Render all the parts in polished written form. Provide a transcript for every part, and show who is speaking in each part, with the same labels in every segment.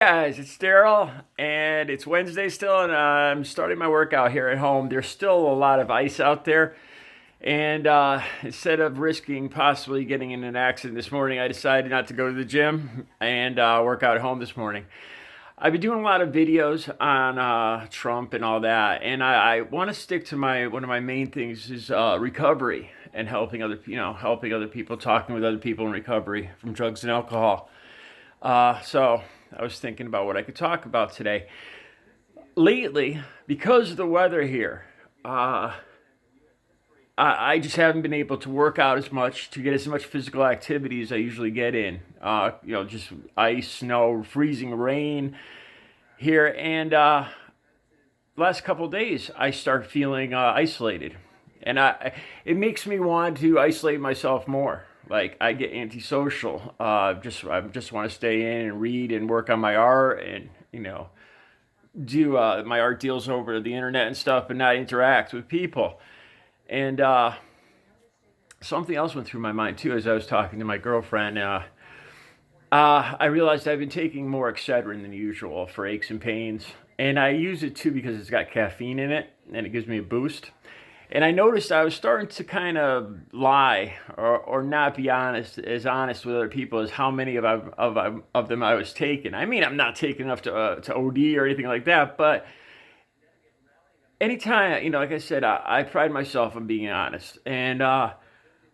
Speaker 1: Guys, it's Daryl, and it's Wednesday still, and I'm starting my workout here at home. There's still a lot of ice out there, and instead of risking possibly getting in an accident this morning, I decided not to go to the gym and work out at home this morning. I've been doing a lot of videos on Trump and all that, and I want to stick to my one of my main things is recovery and helping other people, talking with other people in recovery from drugs and alcohol. So I was thinking about what I could talk about today. Lately, because of the weather here, uh, I just haven't been able to work out as much, to get as much physical activity as I usually get in. Just ice, snow, freezing rain here. And last couple of days, I start feeling isolated. And it makes me want to isolate myself more. Like I get antisocial. I just want to stay in and read and work on my art and do my art deals over the internet and stuff, and not interact with people. And something else went through my mind too as I was talking to my girlfriend. I realized I've been taking more Excedrin than usual for aches and pains, and I use it too because it's got caffeine in it and it gives me a boost. And I noticed I was starting to kind of lie or not be honest with other people as how many of them I was taking. I mean, I'm not taking enough to OD or anything like that, but anytime, like I said, I pride myself on being honest. And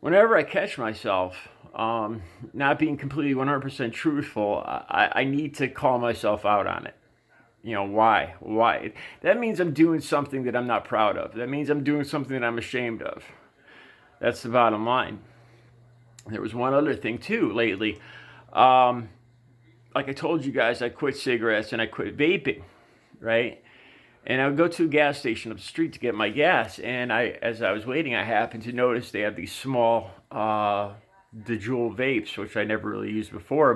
Speaker 1: whenever I catch myself not being completely 100% truthful, I need to call myself out on it. Why? That means I'm doing something that I'm not proud of. That means I'm doing something that I'm ashamed of. That's the bottom line. There was one other thing too lately. Um, like I told you guys, I quit cigarettes and I quit vaping, right? And I would go to a gas station up the street to get my gas. And as I was waiting, I happened to notice they have these small, the Juul vapes, which I never really used before,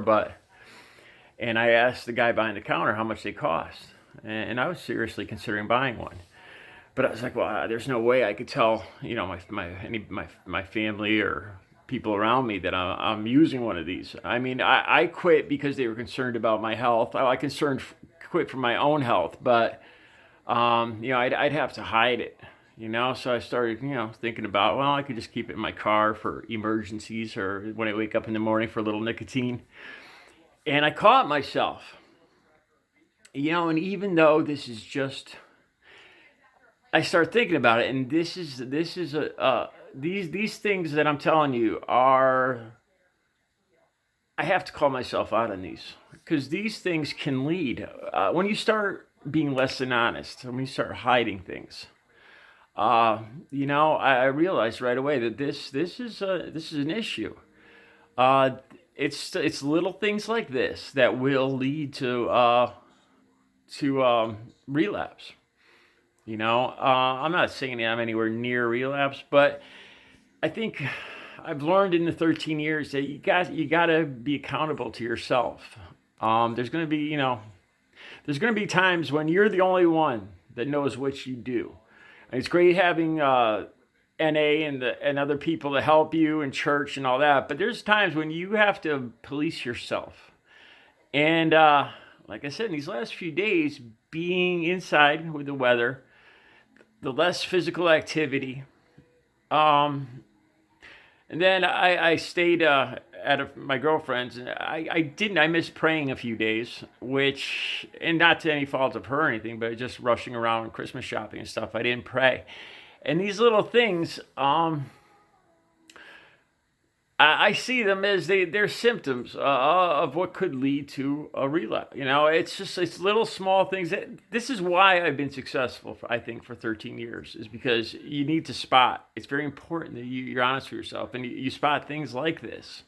Speaker 1: and I asked the guy behind the counter how much they cost. And I was seriously considering buying one. But I was like, well, there's no way I could tell, my family or people around me that I'm using one of these. I mean, I quit because they were concerned about my health. Quit for my own health, but I'd have to hide it. So I started, thinking about, well, I could just keep it in my car for emergencies or when I wake up in the morning for a little nicotine. And I caught myself, and even though this is just, I start thinking about it, and these things that I'm telling you are, I have to call myself out on these because these things can lead when you start being less than honest, when you start hiding things. I realized right away that this is an issue. Uh, it's little things like this that will lead to relapse. I'm not saying that I'm anywhere near relapse, but I think I've learned in the 13 years that you got to be accountable to yourself. There's going to be times when you're the only one that knows what you do. And it's great having NA and other people to help you in church and all that. But there's times when you have to police yourself. And like I said, in these last few days, being inside with the weather, the less physical activity, um, and then I stayed my girlfriend's, and I missed praying a few days, and not to any fault of her or anything, but just rushing around Christmas shopping and stuff. I didn't pray. And these little things, I see them as they're symptoms of what could lead to a relapse. It's little small things. This is why I've been successful, I think, for 13 years, is because you need to spot. It's very important that you're honest with yourself and you spot things like this.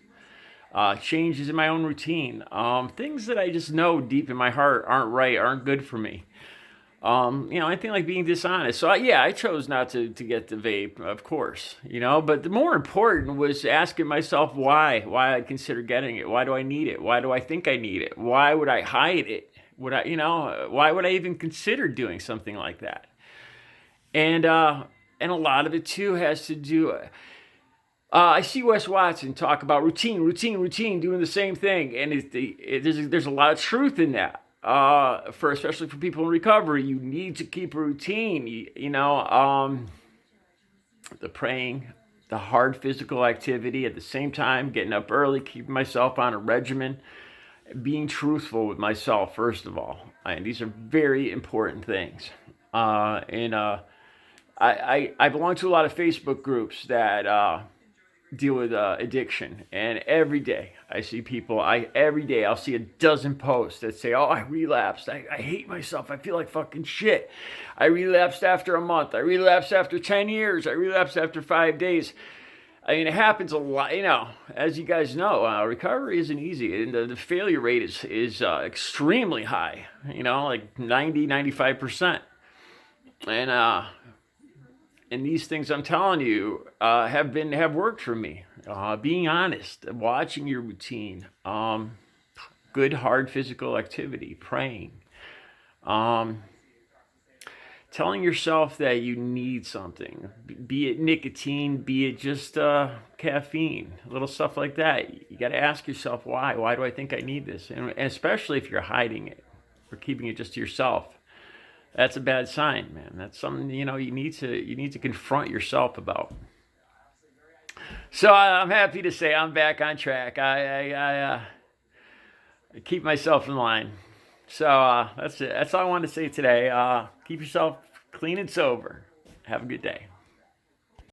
Speaker 1: Changes in my own routine, things that I just know deep in my heart aren't right, aren't good for me. Anything like being dishonest. So I chose not to get the vape, of course, but the more important was asking myself why I'd consider getting it. Why do I need it? Why do I think I need it? Why would I hide it? Why would I even consider doing something like that? And a lot of it too has to do, I see Wes Watson talk about routine, doing the same thing, and there's a lot of truth in that. especially for people in recovery, you need to keep a routine. The praying, the hard physical activity at the same time, getting up early, keeping myself on a regimen, being truthful with myself, first of all. And these are very important things. I belong to a lot of Facebook groups that deal with addiction, and every day I see people. Every day I'll see a dozen posts that say, "Oh, I relapsed. I hate myself. I feel like fucking shit. I relapsed after a month. I relapsed after 10 years. I relapsed after 5 days." I mean, it happens a lot. As you guys know, recovery isn't easy, and the failure rate is extremely high. Like 90, 95%. And these things I'm telling you have worked for me. Being honest, watching your routine, good hard physical activity, praying, um, telling yourself that you need something, be it nicotine, be it just caffeine, little stuff like that. You got to ask yourself why. Why do I think I need this? And especially if you're hiding it or keeping it just to yourself. That's a bad sign, man. That's something you need to confront yourself about. So I'm happy to say I'm back on track. I keep myself in line. So that's it. That's all I wanted to say today. Keep yourself clean and sober. Have a good day.